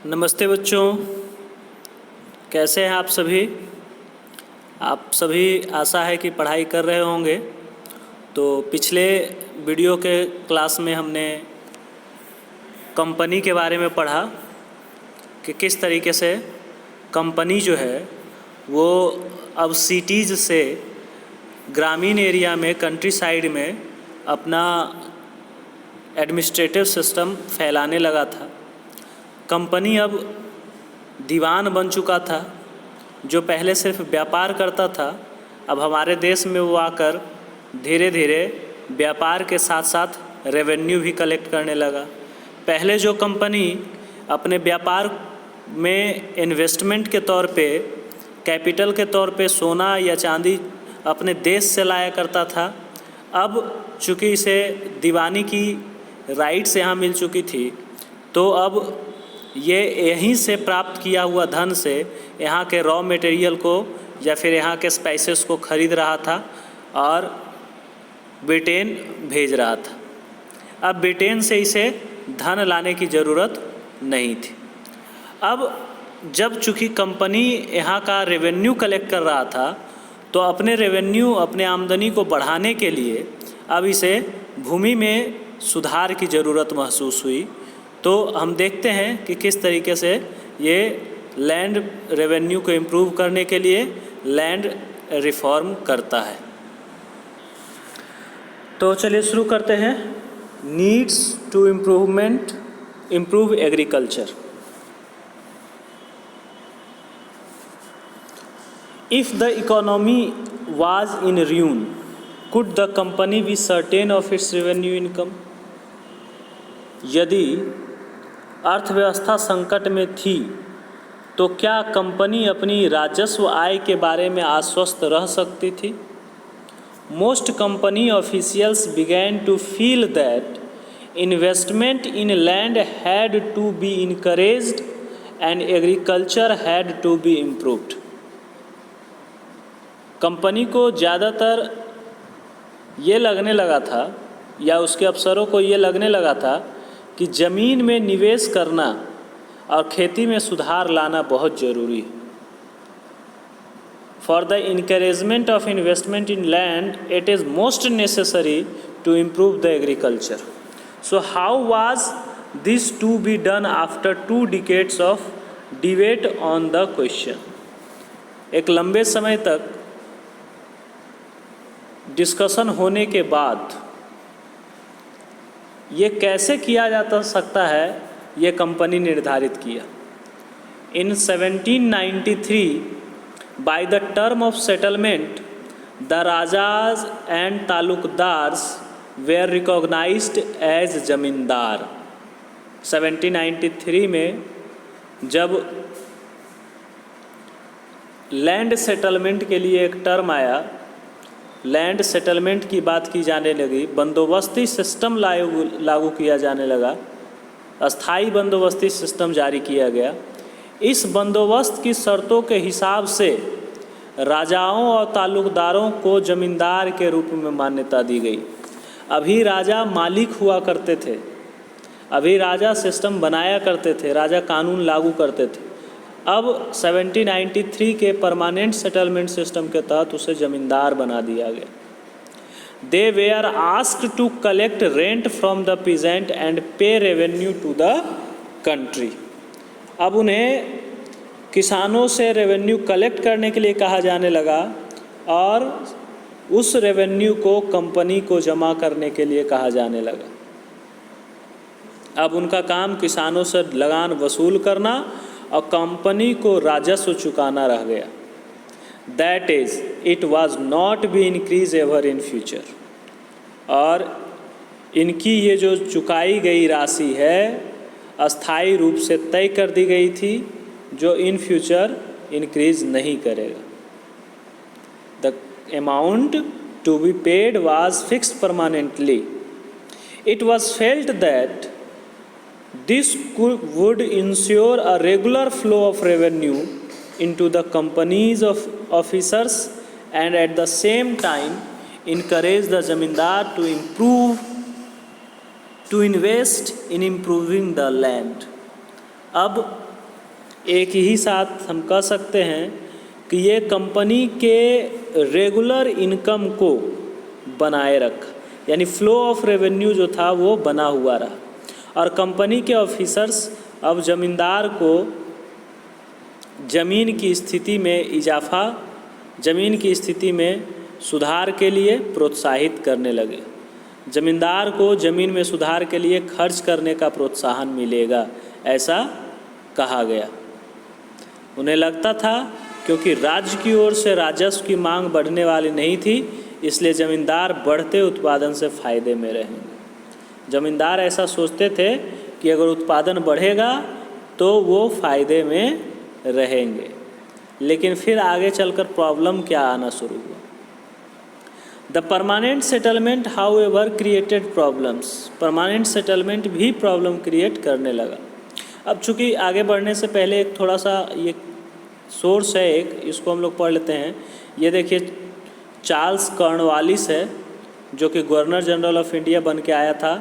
नमस्ते बच्चों, कैसे हैं आप सभी। आप सभी आशा है कि पढ़ाई कर रहे होंगे। तो पिछले वीडियो के क्लास में हमने कंपनी के बारे में पढ़ा कि किस तरीके से कंपनी जो है वो अब सिटीज़ से ग्रामीण एरिया में, कंट्री साइड में अपना एडमिनिस्ट्रेटिव सिस्टम फैलाने लगा था। कंपनी अब दीवान बन चुका था। जो पहले सिर्फ व्यापार करता था, अब हमारे देश में वो आकर धीरे धीरे व्यापार के साथ साथ रेवेन्यू भी कलेक्ट करने लगा। पहले जो कंपनी अपने व्यापार में इन्वेस्टमेंट के तौर पे, कैपिटल के तौर पे सोना या चांदी अपने देश से लाया करता था, अब चूँकि इसे दीवानी की राइट्स यहाँ मिल चुकी थी, तो अब ये यहीं से प्राप्त किया हुआ धन से यहाँ के रॉ मटेरियल को या फिर यहाँ के स्पाइसेस को खरीद रहा था और ब्रिटेन भेज रहा था। अब ब्रिटेन से इसे धन लाने की ज़रूरत नहीं थी। अब जब चूँकि कंपनी यहाँ का रेवेन्यू कलेक्ट कर रहा था, तो अपने रेवेन्यू, अपने आमदनी को बढ़ाने के लिए अब इसे भूमि में सुधार की ज़रूरत महसूस हुई। तो हम देखते हैं कि किस तरीके से ये लैंड रेवेन्यू को इम्प्रूव करने के लिए लैंड रिफॉर्म करता है। तो चलिए शुरू करते हैं। Needs to improve agriculture. If the economy was in ruin, could the company be certain of its revenue income? यदि अर्थव्यवस्था संकट में थी, तो क्या कंपनी अपनी राजस्व आय के बारे में आश्वस्त रह सकती थी? Most company officials began to feel that investment in land had to be encouraged and agriculture had to be improved. Company को ज़्यादातर ये लगने लगा था, या उसके अफसरों को ये लगने लगा था कि ज़मीन में निवेश करना और खेती में सुधार लाना बहुत ज़रूरी है। For the encouragement of investment in land, it is most necessary to improve the agriculture. So how was this to be done after 2 decades of debate on the question? एक लंबे समय तक डिस्कशन होने के बाद ये कैसे किया जा सकता है, ये कंपनी निर्धारित किया। In 1793 by the term of settlement, the rajas and taluqdars were recognised as zamindar. 1793 में जब लैंड सेटलमेंट के लिए एक टर्म आया, लैंड सेटलमेंट की बात की जाने लगी, बंदोबस्ती सिस्टम लागू किया जाने लगा, अस्थाई बंदोबस्ती सिस्टम जारी किया गया। इस बंदोबस्त की शर्तों के हिसाब से राजाओं और तालुकदारों को ज़मींदार के रूप में मान्यता दी गई। अभी राजा मालिक हुआ करते थे, अभी राजा सिस्टम बनाया करते थे, राजा कानून लागू करते थे। अब 1793 के परमानेंट सेटलमेंट सिस्टम के तहत उसे ज़मींदार बना दिया गया। They were asked to collect rent from the peasant and pay revenue to the country. अब उन्हें किसानों से रेवेन्यू कलेक्ट करने के लिए कहा जाने लगा और उस रेवेन्यू को कंपनी को जमा करने के लिए कहा जाने लगा। अब उनका काम किसानों से लगान वसूल करना और कंपनी को राजस्व चुकाना रह गया। That is it was not be increase ever in future. और इनकी ये जो चुकाई गई राशि है अस्थाई रूप से तय कर दी गई थी, जो इन फ्यूचर इंक्रीज नहीं करेगा। The amount to be paid was fixed permanently. It was felt that this would ensure a regular flow of revenue into the companies of officers and at the same time encourage the zamindar to invest in improving the land. अब एक ही साथ हम कह सकते हैं कि ये company के रेगुलर इनकम को बनाए रखा, यानी फ्लो ऑफ रेवेन्यू जो था वो बना हुआ रहा। और कंपनी के ऑफिसर्स अब ज़मींदार को ज़मीन की स्थिति में इजाफा, ज़मीन की स्थिति में सुधार के लिए प्रोत्साहित करने लगे। ज़मींदार को ज़मीन में सुधार के लिए खर्च करने का प्रोत्साहन मिलेगा, ऐसा कहा गया। उन्हें लगता था क्योंकि राज्य की ओर से राजस्व की मांग बढ़ने वाली नहीं थी, इसलिए ज़मींदार बढ़ते उत्पादन से फ़ायदे में रहेंगे। ज़मींदार ऐसा सोचते थे कि अगर उत्पादन बढ़ेगा तो वो फ़ायदे में रहेंगे। लेकिन फिर आगे चलकर प्रॉब्लम क्या आना शुरू हुआ। The permanent settlement however created problems. Permanent settlement भी प्रॉब्लम क्रिएट करने लगा। अब चूँकि आगे बढ़ने से पहले एक थोड़ा सा ये सोर्स है, एक इसको हम लोग पढ़ लेते हैं। ये देखिए, चार्ल्स कॉर्नवालिस है जो कि गवर्नर जनरल ऑफ इंडिया बन के आया था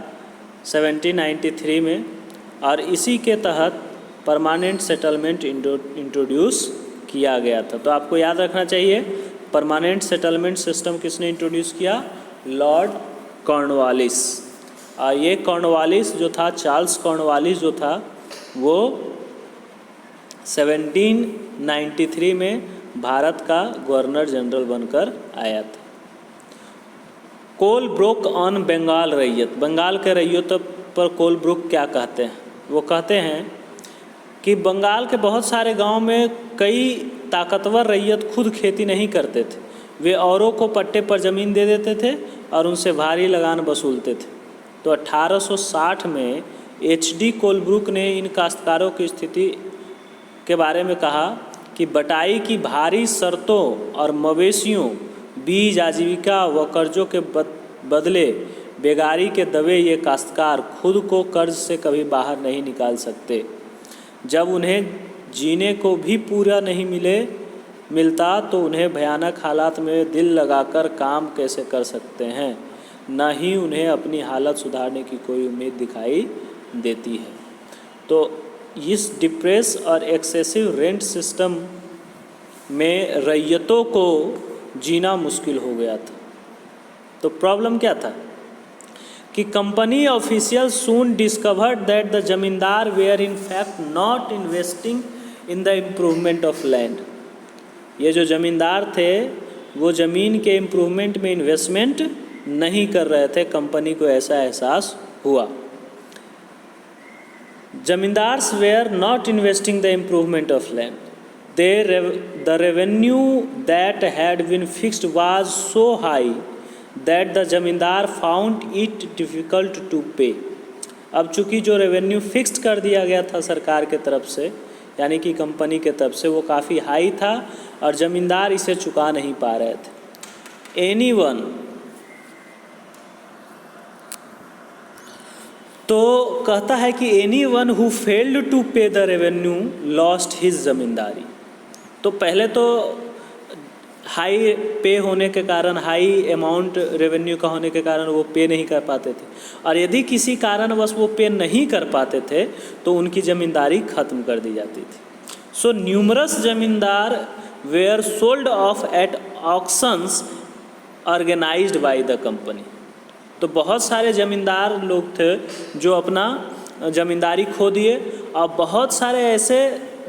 1793 में, और इसी के तहत परमानेंट सेटलमेंट इंट्रोड्यूस किया गया था। तो आपको याद रखना चाहिए, परमानेंट सेटलमेंट सिस्टम किसने इंट्रोड्यूस किया? Lord Cornwallis. और ये कॉर्नवालिस जो था, चार्ल्स कॉर्नवालिस जो था, वो 1793 में भारत का गवर्नर जनरल बनकर आया था। कोलब्रुक ऑन बंगाल रैयत। बंगाल के रैयतों पर कोलब्रुक क्या कहते हैं? वो कहते हैं कि बंगाल के बहुत सारे गांव में कई ताकतवर रैयत खुद खेती नहीं करते थे, वे औरों को पट्टे पर ज़मीन दे देते थे और उनसे भारी लगान वसूलते थे। तो 1860 में HD कोलब्रुक ने इन काश्तकारों की स्थिति के बारे में कहा कि बटाई की भारी शर्तों और मवेशियों, बीज, आजीविका व कर्जों के बदले बेगारी के दबे ये काश्तकार खुद को कर्ज से कभी बाहर नहीं निकाल सकते। जब उन्हें जीने को भी पूरा नहीं मिलता तो उन्हें भयानक हालात में दिल लगाकर काम कैसे कर सकते हैं, न ही उन्हें अपनी हालत सुधारने की कोई उम्मीद दिखाई देती है। तो इस डिप्रेस और एक्सेसिव रेंट सिस्टम में रैयतों को जीना मुश्किल हो गया था। तो प्रॉब्लम क्या था कि company official soon discovered that the zamindar were in fact not investing in the improvement of land. ये जो ज़मींदार थे वो ज़मीन के इम्प्रूवमेंट में इन्वेस्टमेंट नहीं कर रहे थे। कंपनी को ऐसा एहसास हुआ। Zamindars were not investing the improvement of land. The revenue that had been fixed was so high that the जमींदार found it difficult to pay। अब चूँकि जो रेवेन्यू फिक्स्ड कर दिया गया था सरकार के तरफ से, यानी कि कंपनी के तरफ से, वो काफ़ी हाई था और ज़मींदार इसे चुका नहीं पा रहे थे। एनीवन, तो कहता है कि एनीवन हु फेल्ड टू पे द रेवेन्यू लॉस्ट हिज ज़मींदारी। तो पहले तो हाई पे होने के कारण, हाई अमाउंट रेवेन्यू का होने के कारण वो पे नहीं कर पाते थे, और यदि किसी कारणवश वो पे नहीं कर पाते थे तो उनकी ज़मींदारी ख़त्म कर दी जाती थी। So numerous zamindar were sold off at auctions organised by the company. तो बहुत सारे ज़मींदार लोग थे जो अपना ज़मींदारी खो दिए, और बहुत सारे ऐसे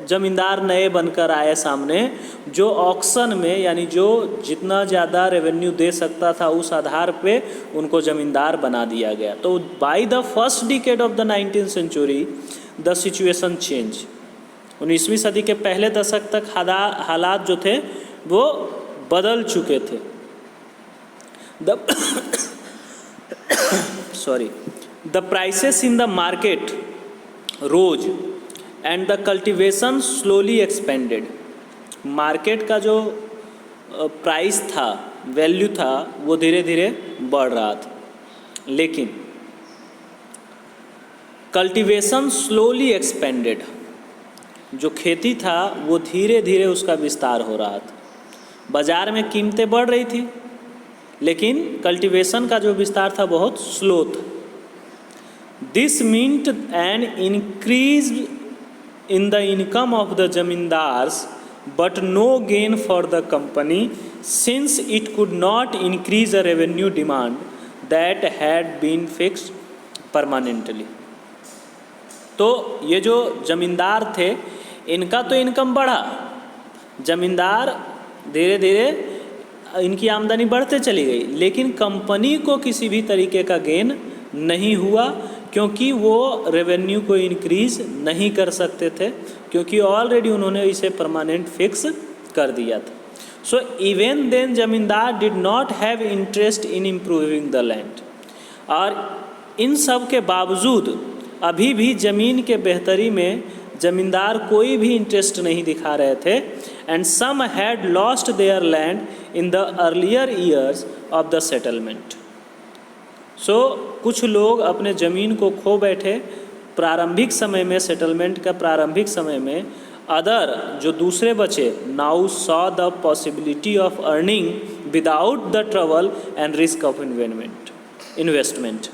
ज़मींदार नए बनकर आए सामने जो ऑक्शन में, यानी जो जितना ज़्यादा रेवेन्यू दे सकता था उस आधार पे उनको ज़मींदार बना दिया गया। तो by the first decade of the 19th century the situation change. 19वीं सदी के पहले दशक तक हालात जो थे वो बदल चुके थे। The prices in the market rose and the cultivation slowly expanded. Market का जो प्राइस था, वैल्यू था, वो धीरे धीरे बढ़ रहा था, लेकिन कल्टिवेशन स्लोली एक्सपेंडेड, जो खेती था वो धीरे धीरे उसका विस्तार हो रहा था। बाज़ार में कीमतें बढ़ रही थी, लेकिन कल्टिवेशन का जो विस्तार था बहुत स्लो था। This meant an increase in the income of the zamindars but no gain for the company since it could not increase the revenue demand that had been fixed permanently। तो ये जो ज़मींदार थे इनका तो इनकम बढ़ा, ज़मींदार धीरे धीरे इनकी आमदनी बढ़ते चली गई, लेकिन कंपनी को किसी भी तरीके का गेन नहीं हुआ क्योंकि वो रेवेन्यू को इंक्रीज़ नहीं कर सकते थे, क्योंकि ऑलरेडी उन्होंने इसे परमानेंट फिक्स कर दिया था। सो इवन देन ज़मींदार did not have interest in improving the land. और इन सब के बावजूद अभी भी ज़मीन के बेहतरी में ज़मींदार कोई भी इंटरेस्ट नहीं दिखा रहे थे। And some had lost their land in the earlier years of the settlement. So कुछ लोग अपने ज़मीन को खो बैठे प्रारंभिक समय में, सेटलमेंट का प्रारंभिक समय में। अदर जो दूसरे बचे, now saw the possibility of earning without the trouble and risk of investment.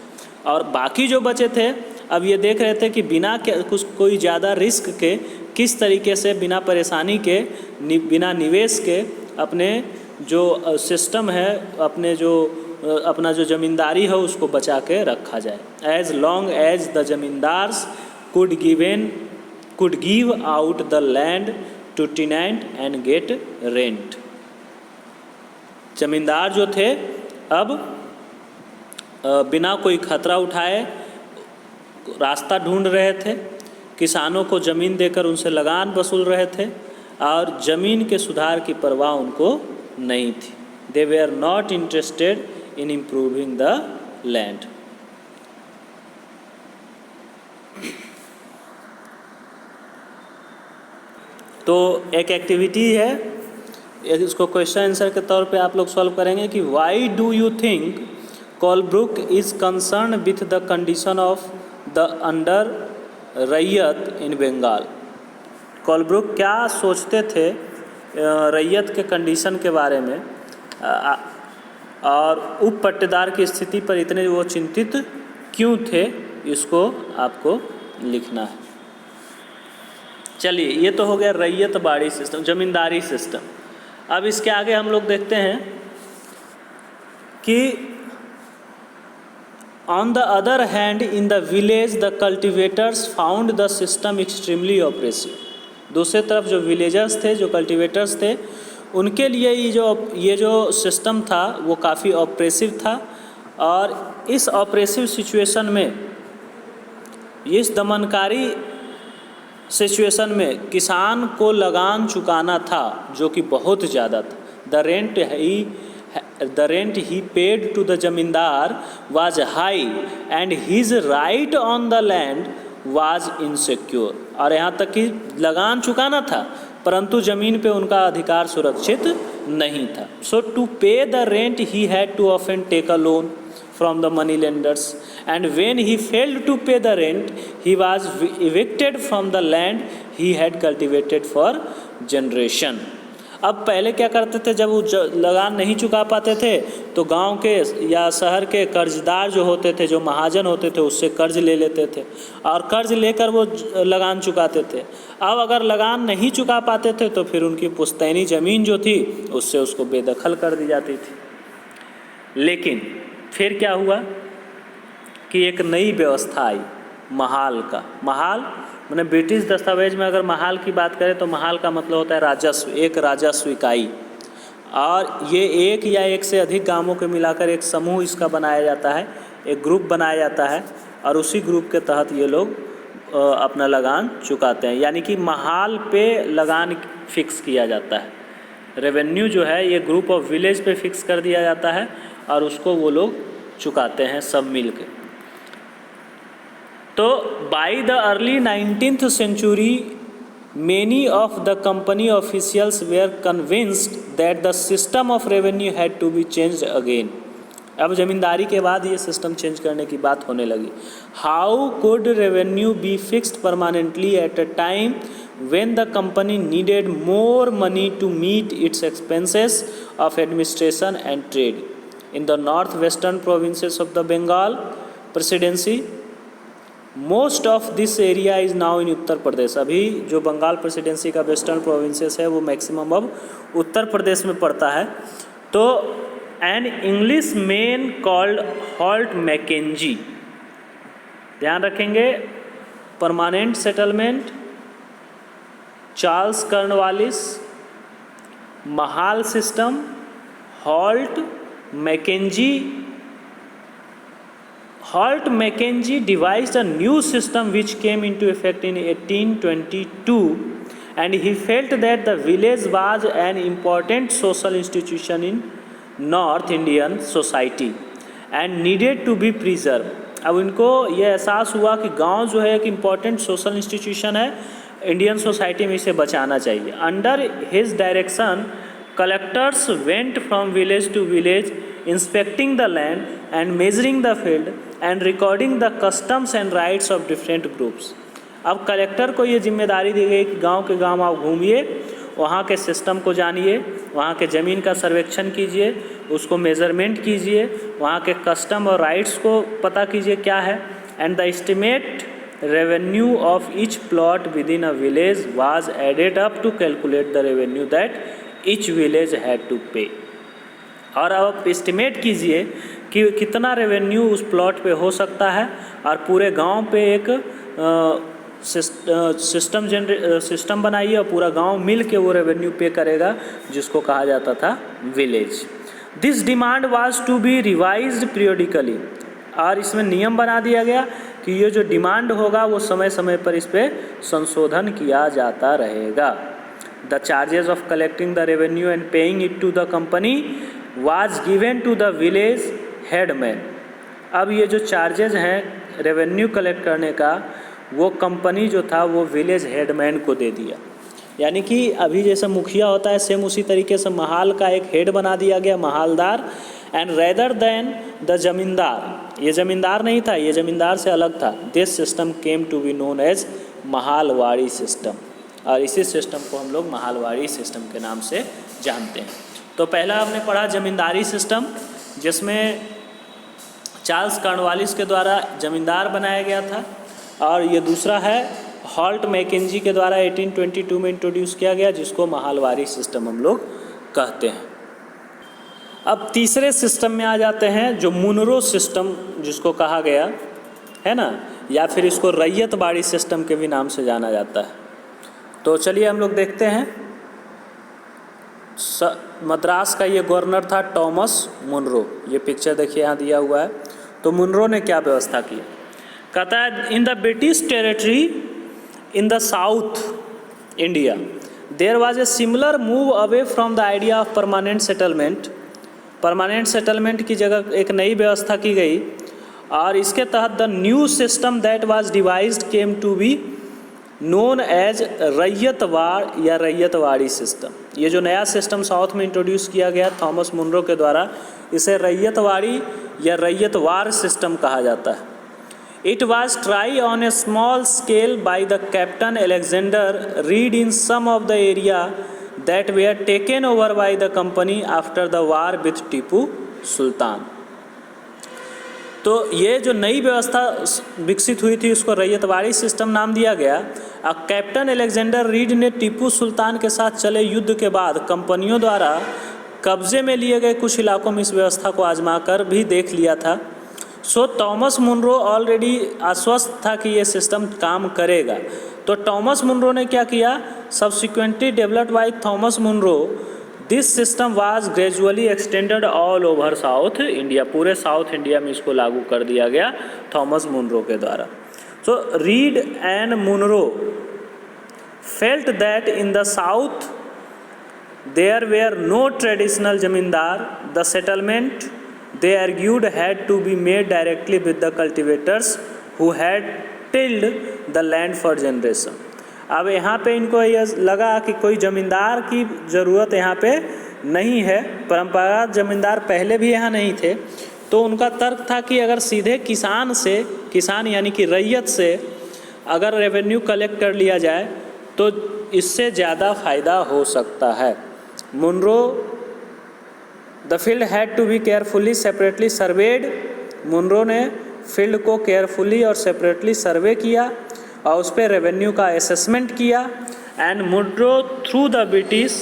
और बाकी जो बचे थे अब ये देख रहे थे कि बिना कुछ कोई ज़्यादा रिस्क के किस तरीके से बिना परेशानी के, बिना निवेश के अपने जो सिस्टम है, अपना जो ज़मींदारी है उसको बचा के रखा जाए। As long as the zamindars could give out the land to tenant and get rent. Zamindar जो थे अब बिना कोई खतरा उठाए रास्ता ढूंढ रहे थे, किसानों को ज़मीन देकर उनसे लगान वसूल रहे थे और ज़मीन के सुधार की परवाह उनको नहीं थी। They were not interested in improving the land. तो एक एक्टिविटी है, इसको क्वेश्चन आंसर के तौर पे आप लोग सॉल्व करेंगे कि why do you think Colebrook is concern with the condition of the under रैयत इन बंगाल। कोलब्रुक क्या सोचते थे रैयत के कंडीशन के बारे में और उप पट्टेदार की स्थिति पर इतने वो चिंतित क्यों थे, इसको आपको लिखना है। चलिए, ये तो हो गया रैयत बाड़ी सिस्टम, ज़मींदारी सिस्टम। अब इसके आगे हम लोग देखते हैं कि On the other hand, in the village, the cultivators found the system extremely oppressive। दूसरे तरफ जो विलेजर्स थे, जो कल्टिवेटर्स थे, उनके लिए ये जो सिस्टम था वो काफ़ी ऑप्रेसिव था। और इस ऑप्रेसिव सिचुएशन में, इस दमनकारी सिचुएशन में किसान को लगान चुकाना था जो कि बहुत ज़्यादा था। The rent he paid to the zamindar was high and his right on the land was insecure। और यहाँ तक कि लगान चुकाना था परंतु ज़मीन पे उनका अधिकार सुरक्षित नहीं था। So to pay the rent he had to often take a loan from the money lenders, and when he failed to pay the rent he was evicted from the land he had cultivated for generation। अब पहले क्या करते थे, जब वो लगान नहीं चुका पाते थे तो गांव के या शहर के कर्जदार जो होते थे, जो महाजन होते थे, उससे कर्ज ले लेते थे और कर्ज लेकर वो लगान चुकाते थे। अब अगर लगान नहीं चुका पाते थे तो फिर उनकी पुश्तैनी ज़मीन जो थी उससे उसको बेदखल कर दी जाती थी। लेकिन फिर क्या हुआ कि एक नई व्यवस्था आई महाल का। महाल मैंने ब्रिटिश दस्तावेज में अगर महाल की बात करें तो महाल का मतलब होता है राजस्व, एक राजस्व इकाई। और ये एक या एक से अधिक गांवों को मिलाकर एक समूह इसका बनाया जाता है, एक ग्रुप बनाया जाता है और उसी ग्रुप के तहत ये लोग अपना लगान चुकाते हैं। यानी कि महाल पे लगान फिक्स किया जाता है। रेवेन्यू जो है ये ग्रुप ऑफ विलेज पे फिक्स कर दिया जाता है और उसको वो लोग चुकाते हैं सब मिल के। तो by the early 19th century many of the company officials were convinced that the system of revenue had to be changed again। अब ज़मींदारी के बाद ये सिस्टम चेंज करने की बात होने लगी। How could revenue be fixed permanently at a time when the company needed more money to meet its expenses of administration and trade? In the northwestern provinces of the Bengal Presidency, most of this area is now in Uttar Pradesh. अभी जो Bengal presidency का western provinces है वो maximum अब उत्तर प्रदेश में पड़ता है। तो an English man called Holt Mackenzie, ध्यान रखेंगे, permanent settlement, Charles Cornwallis, Mahal system, Holt Mackenzie devised a new system which came into effect in 1822, and he felt that the village was an important social institution in North Indian society and needed to be preserved। अब इनको ये एहसास हुआ कि गांव जो है एक इम्पॉर्टेंट सोशल इंस्टीट्यूशन है इंडियन सोसाइटी में, इसे बचाना चाहिए। Under his direction collectors went from village to village inspecting the land and measuring the field and recording the customs and rights of different groups. अब कलेक्टर को ये जिम्मेदारी दी गई कि गांव के गांव आप घूमिए, वहाँ के सिस्टम को जानिए, वहाँ के ज़मीन का सर्वेक्षण कीजिए, उसको मेज़रमेंट कीजिए, वहाँ के कस्टम और राइट्स को पता कीजिए क्या है। And the estimate revenue of each plot within a village was added up to calculate the revenue that each village had to pay. और अब आप एस्टिमेट कीजिए कि कितना रेवेन्यू उस प्लॉट पे हो सकता है, और पूरे गांव पे एक सिस्टम बनाइए और पूरा गांव मिल के वो रेवेन्यू पे करेगा, जिसको कहा जाता था village. This demand was to be revised periodically, और इसमें नियम बना दिया गया कि ये जो डिमांड होगा वो समय समय पर इस पर संशोधन किया जाता रहेगा। The charges of collecting the revenue and paying it to the company was given to the village headman. अब ये जो चार्जेस हैं रेवेन्यू कलेक्ट करने का, वो कंपनी जो था वो विलेज हेडमैन को दे दिया। यानी कि अभी जैसे मुखिया होता है, सेम उसी तरीके से महाल का एक हेड बना दिया गया, महालदार। एंड रेदर देन द जमींदार, ये जमींदार नहीं था, ये जमींदार से अलग था। This system came to be known as Mahalwari system, और इसी सिस्टम को हम लोग महालवाड़ी सिस्टम के नाम से जानते हैं। तो पहला हमने पढ़ा जमींदारी सिस्टम, जिसमें चार्ल्स कॉर्नवालिस के द्वारा जमींदार बनाया गया था, और ये दूसरा है हॉल्ट मैकेंजी के द्वारा 1822 में इंट्रोड्यूस किया गया, जिसको महालवाड़ी सिस्टम हम लोग कहते हैं। अब तीसरे सिस्टम में आ जाते हैं, जो मुनरो सिस्टम जिसको कहा गया है ना, या फिर इसको रैयतवाड़ी सिस्टम के भी नाम से जाना जाता है। तो चलिए हम लोग देखते हैं। मद्रास का ये गवर्नर था थॉमस मुनरो, ये पिक्चर देखिए यहाँ दिया हुआ है। तो मुनरो ने क्या व्यवस्था की, कहता है in the British territory in the south India there was a similar move away from the idea of permanent settlement. Permanent settlement की जगह एक नई व्यवस्था की गई, और इसके तहत the new system that was devised came to be known as ryotwar या रैयतवाड़ी सिस्टम। ये जो नया सिस्टम साउथ में इंट्रोड्यूस किया गया थॉमस मुनरो के द्वारा, इसे रैयतवाड़ी या रैयतवाड़ सिस्टम कहा जाता है। It was tried on a small scale by the Captain Alexander Reed in some of the area that were taken over by the company after the war with Tipu Sultan. तो ये जो नई व्यवस्था विकसित हुई थी उसको रैयतवाड़ी सिस्टम नाम दिया गया। अब कैप्टन अलेक्जेंडर रीड ने टीपू सुल्तान के साथ चले युद्ध के बाद कंपनियों द्वारा कब्जे में लिए गए कुछ इलाकों में इस व्यवस्था को आजमा कर भी देख लिया था। सो थॉमस मुनरो ऑलरेडी आश्वस्त था कि ये सिस्टम काम करेगा। तो थॉमस मुनरो ने क्या किया, subsequently developed by Thomas Munro this system was gradually extended all over south India. पूरे साउथ इंडिया में इसको लागू कर दिया गया थॉमस मुनरो के द्वारा। So Reid and Munro felt that in the south there were no traditional zamindar, the settlement they argued had to be made directly with the cultivators who had tilled the land for generation। अब यहाँ पे इनको यह लगा कि कोई ज़मींदार की ज़रूरत यहाँ पे नहीं है, परंपरागत ज़मींदार पहले भी यहाँ नहीं थे। तो उनका तर्क था कि अगर सीधे किसान से, किसान यानी कि रैयत से अगर रेवेन्यू कलेक्ट कर लिया जाए तो इससे ज़्यादा फ़ायदा हो सकता है। Munro The field had to be carefully separately surveyed। Munro ने फील्ड को केयरफुली और सेपरेटली सर्वे किया और उस पर रेवेन्यू का असेसमेंट किया। And Munro thought the British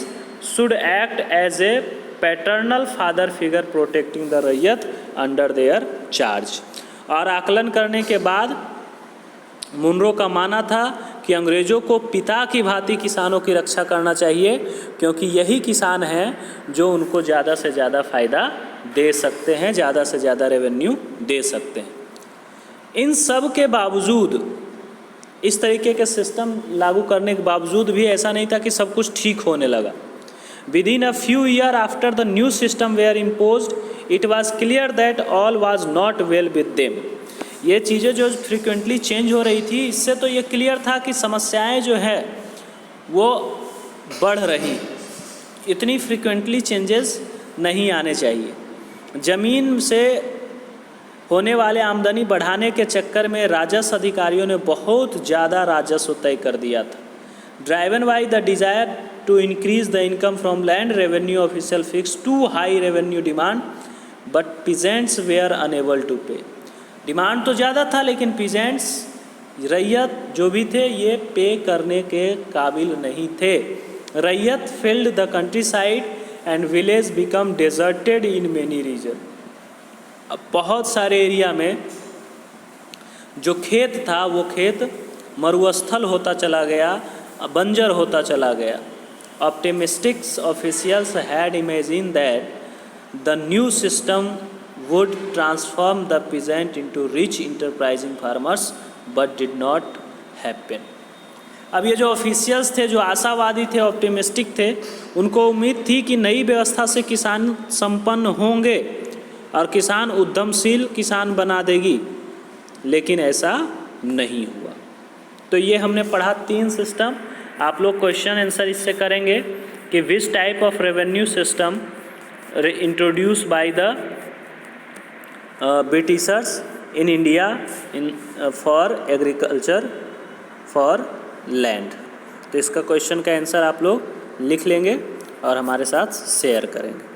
should act as a paternal father figure protecting the ryot under their charge. और आकलन करने के बाद मुनरो का मानना था कि अंग्रेज़ों को पिता की भांति किसानों की रक्षा करना चाहिए, क्योंकि यही किसान हैं जो उनको ज़्यादा से ज़्यादा फ़ायदा दे सकते हैं, ज़्यादा से ज़्यादा रेवेन्यू दे सकते हैं। इन सब के बावजूद, इस तरीके के सिस्टम लागू करने के बावजूद भी ऐसा नहीं था कि सब कुछ ठीक होने लगा। Within a few year after the new system were imposed, it was clear that all was not well with them. ये चीज़ें जो फ्रिक्वेंटली चेंज हो रही थी, इससे तो ये क्लियर था कि समस्याएं जो है वो बढ़ रही, इतनी फ्रिक्वेंटली चेंजेस नहीं आने चाहिए। ज़मीन से होने वाले आमदनी बढ़ाने के चक्कर में राजस्व अधिकारियों ने बहुत ज़्यादा राजस्व तय कर दिया था। Driven by the desire to increase the income from land, revenue official fix to high revenue demand, but peasants were unable to pay. Demand तो ज़्यादा था, लेकिन पीजेंट्स, रैयत जो भी थे, ये पे करने के काबिल नहीं थे। Ryot fled the countryside and village become deserted in many region. अब बहुत सारे एरिया में जो खेत था वो खेत मरुस्थल होता चला गया, बंजर होता चला गया। Optimistic officials had imagine that the new system would transform the peasant into rich enterprising farmers, but did not happen. अब ये जो ऑफिशियल्स थे, जो आशावादी थे, ऑप्टिमिस्टिक थे, उनको उम्मीद थी कि नई व्यवस्था से किसान संपन्न होंगे और किसान उद्यमशील किसान बना देगी, लेकिन ऐसा नहीं हुआ। तो ये हमने पढ़ा 3 सिस्टम। आप लोग क्वेश्चन आंसर इससे करेंगे कि which type of revenue system introduce by the Britishers in India for agriculture for land. तो इसका क्वेश्चन का आंसर आप लोग लिख लेंगे और हमारे साथ शेयर करेंगे।